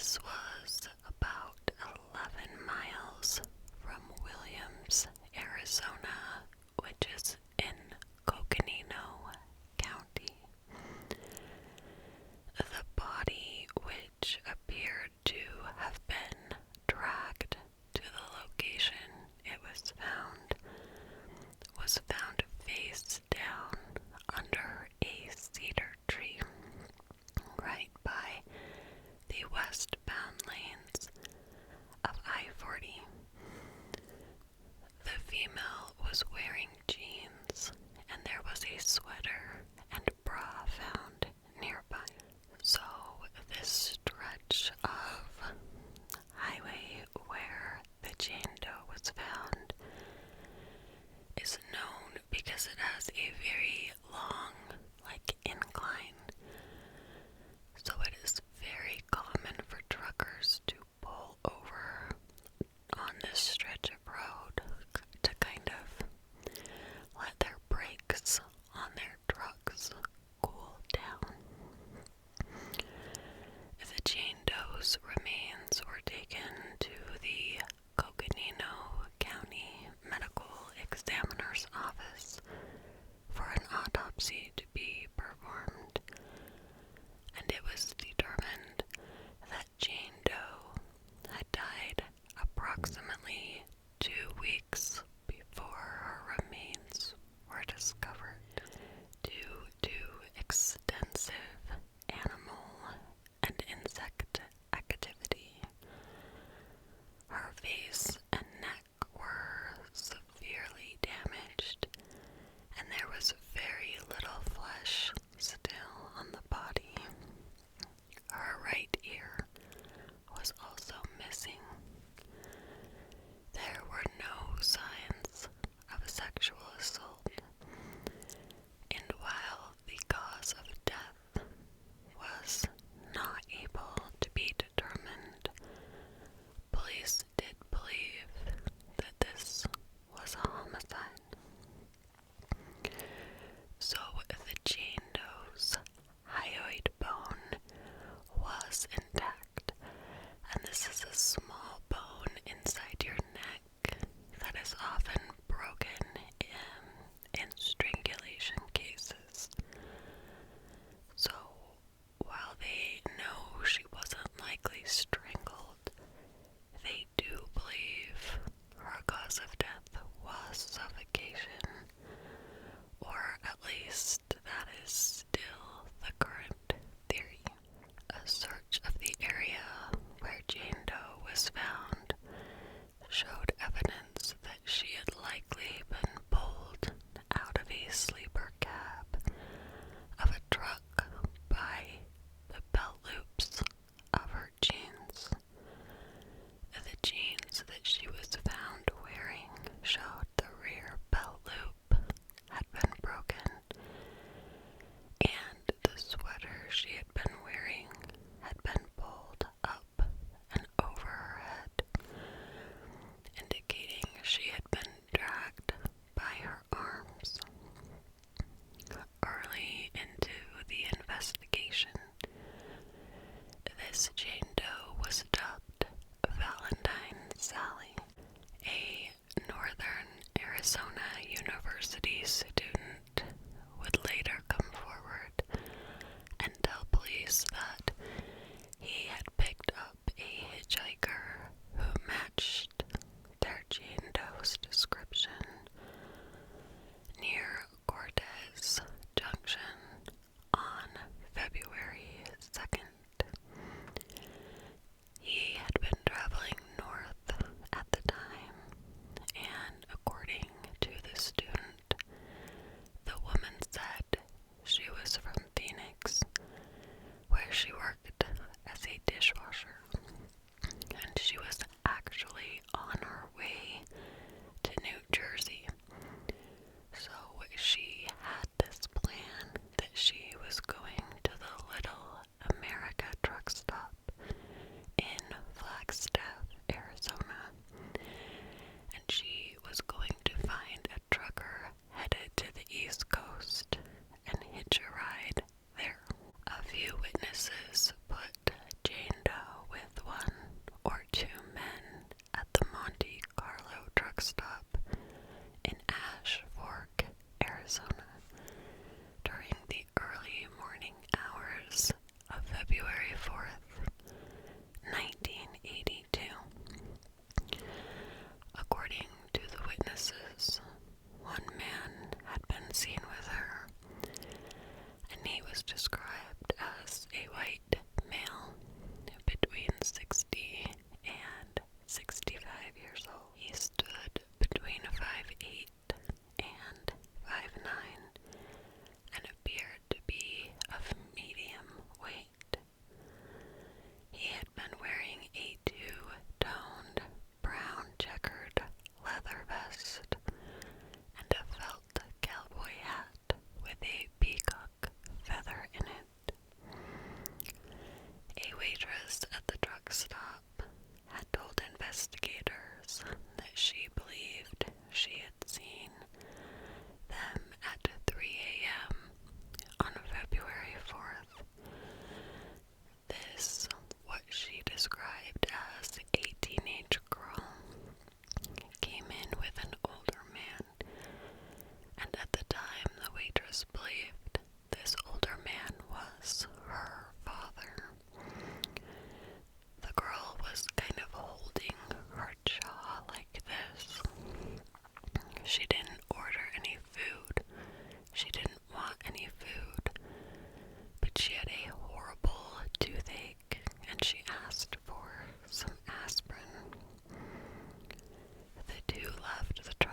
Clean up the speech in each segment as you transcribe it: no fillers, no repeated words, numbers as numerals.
This was about 11 miles from Williams, Arizona, which is in Coconino County. The body, which appeared to have been dragged to the location it was found face down under a cedar tree right by the westbound lanes of I-40. The female was wearing jeans, and there was a sweater and bra found nearby. So this stretch of highway where the Jane Doe was found is known because it has a very long, incline. So it is very common for truckers to pull over on this stretch of road to kind of let their brakes on their trucks cool down. The Jane Doe's remains were taken to the Coconino County Medical Examiner's office for an autopsy to be performed, and it was determined that Jane Doe had died approximately 2 weeks before her remains were discovered. Due to extensive animal and insect activity, her face and neck were severely damaged, and there was very little flesh still on the body. Her right ear was also missing. There were no signs of sexual assault, and while the cause of death was not able to be determined, police did believe that this was a homicide. So the Jane Doe's hyoid bone was intact, and this is a small bone inside your neck that is often broken in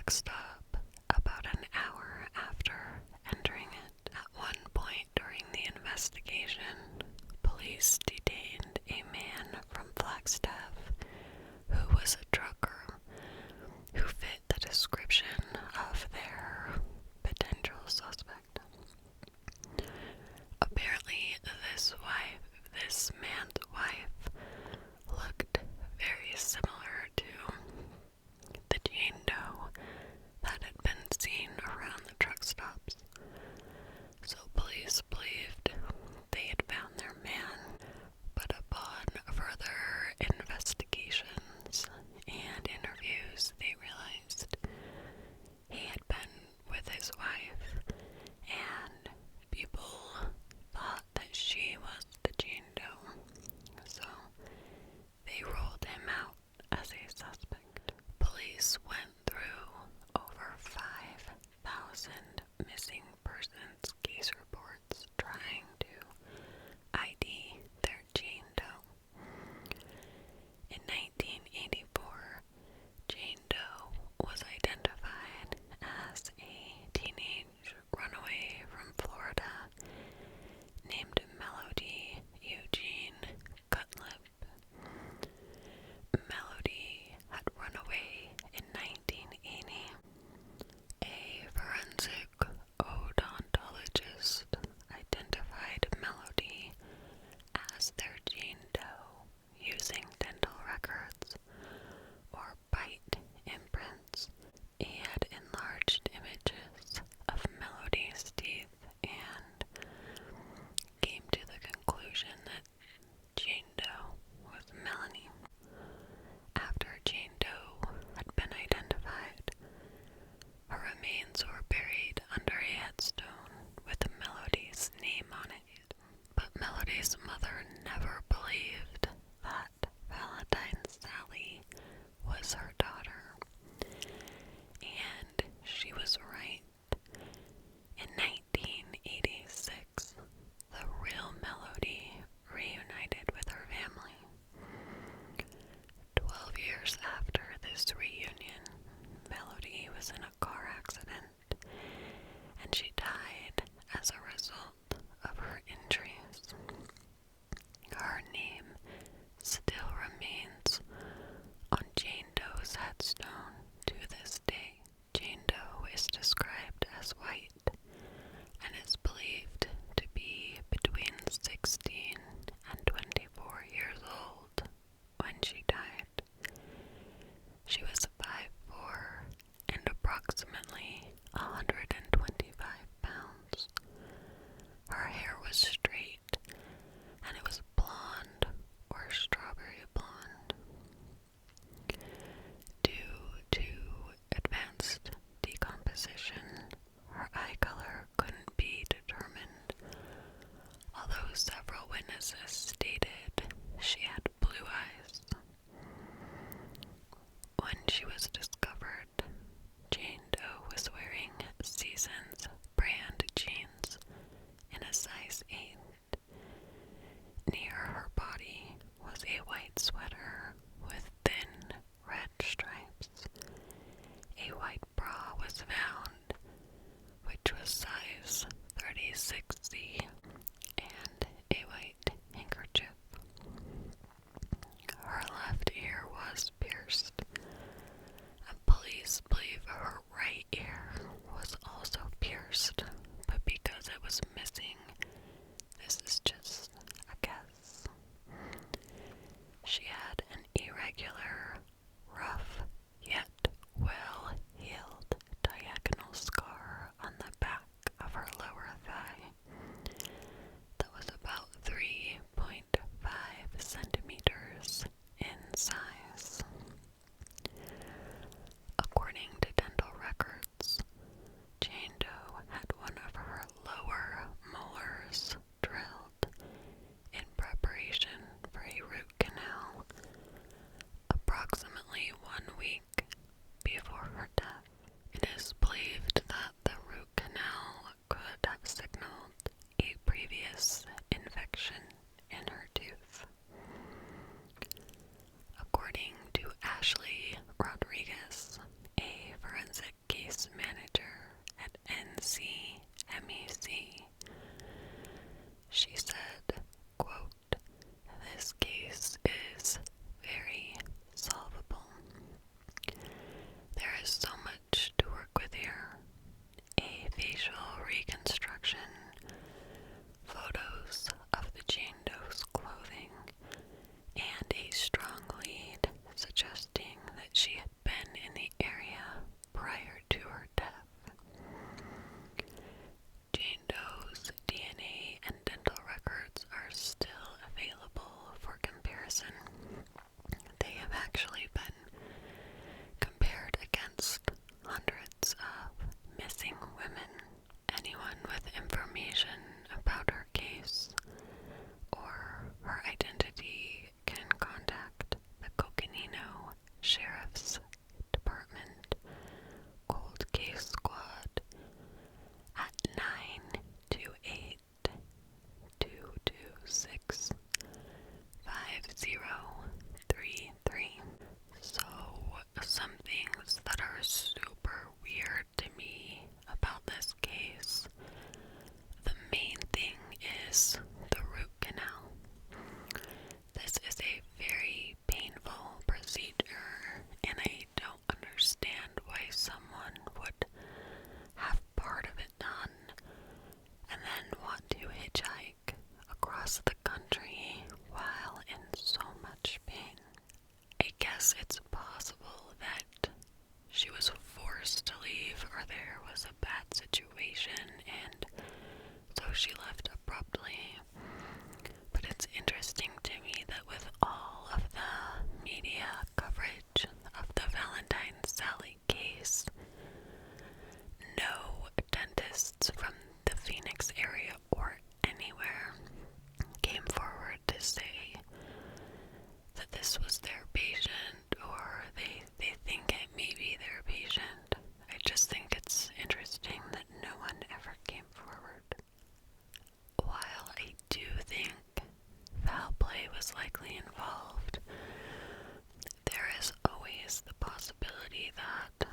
truck stop about an hour after entering it. At one point during the investigation, police detained a man from Flagstaff who was a trucker who fit the description of their potential suspect. Apparently, this man's wife, looked very similar to the Jane Doe that had been seen around the truck stops. So police believed they had found their man, but upon further investigations and interviews, they realized he had been with his wife, and people thought that she was the Jane Doe, so they ruled him out as a suspect. Police went through over 5,000 missing persons case reports trying to ID their Jane Doe. In 1984, Jane Doe was identified as a teenage runaway from Florida named Melody Eugene Cutlip. Melody had run away in 1980. A forensic odontologist identified Melody as their Jane Doe using dental records or bite imprints. He had enlarged images of Melody's teeth and came to the conclusion that Jane Doe was Melanie. After Jane Doe had been identified, her remains were buried under a headstone with Melody's name on it. But Melody's mother never believed that Valentine Sally was her daughter. And she was right. In 1986, the real Melody reunited with her family. 12 years after this reunion, Melody was in a car accident, and she died as a result of her injuries. Her name still remains on Jane Doe's headstone to this day. Jane Doe is described as white and is believed to be between 16 and 24 years old when she died. She was 5'4" and approximately 125 pounds. Her hair was straight and it was blonde or strawberry blonde. Due to advanced decomposition, her eye color couldn't be determined, although several witnesses stated she had blue eyes. When she was discovered, Jane Doe was wearing Seasons brand jeans in a size 8. Near her body was a white sweater with thin red stripes. A white bra was found, which was size 36C, and a white handkerchief. Her left ear was pierced, and police believe her right ear was also pierced, but because it was missing, this is just a guess. She had an irregular, rough, yet well-healed diagonal scar on the back of her lower thigh that was about 3.5 centimeters in size. According to dental records, Jane Doe had one of her lower molars drilled in preparation for a root canal. Yes, it's possible that she was forced to leave or there was a bad situation and so she left abruptly. But it's interesting to me that with all of the media coverage of the Valentine Sally case, no dentists from the Phoenix area or anywhere came forward to say that this was their patient or they think it may be their patient. I just think it's interesting that no one ever came forward. While I do think foul play was likely involved, there is always the possibility that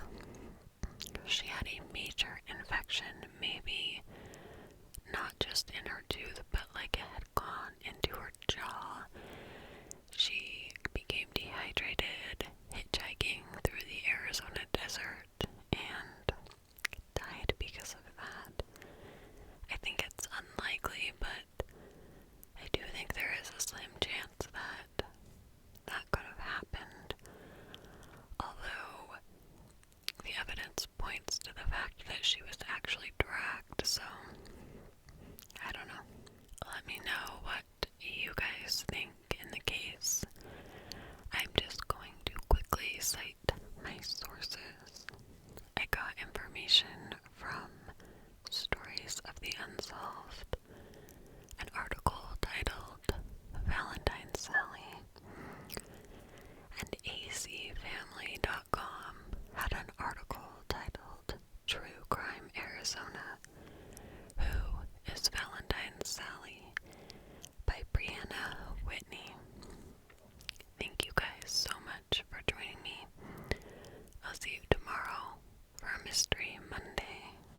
she had a major infection, maybe not just in her tooth, but like it had gone into her jaw. She became dehydrated, hitchhiking through the Arizona desert, and died because of that. I think it's unlikely, but I do think there is a slim chance that that could have happened. Although the evidence points to the fact that she was actually dragged, so I don't know. Let me know what you guys think in the case. I'm just going to quickly cite my sources. I got information from Stories of the Unsolved, an article titled Valentine Sally, and acfamily.com had an article titled True Crime Arizona, Who is Valentine Sally?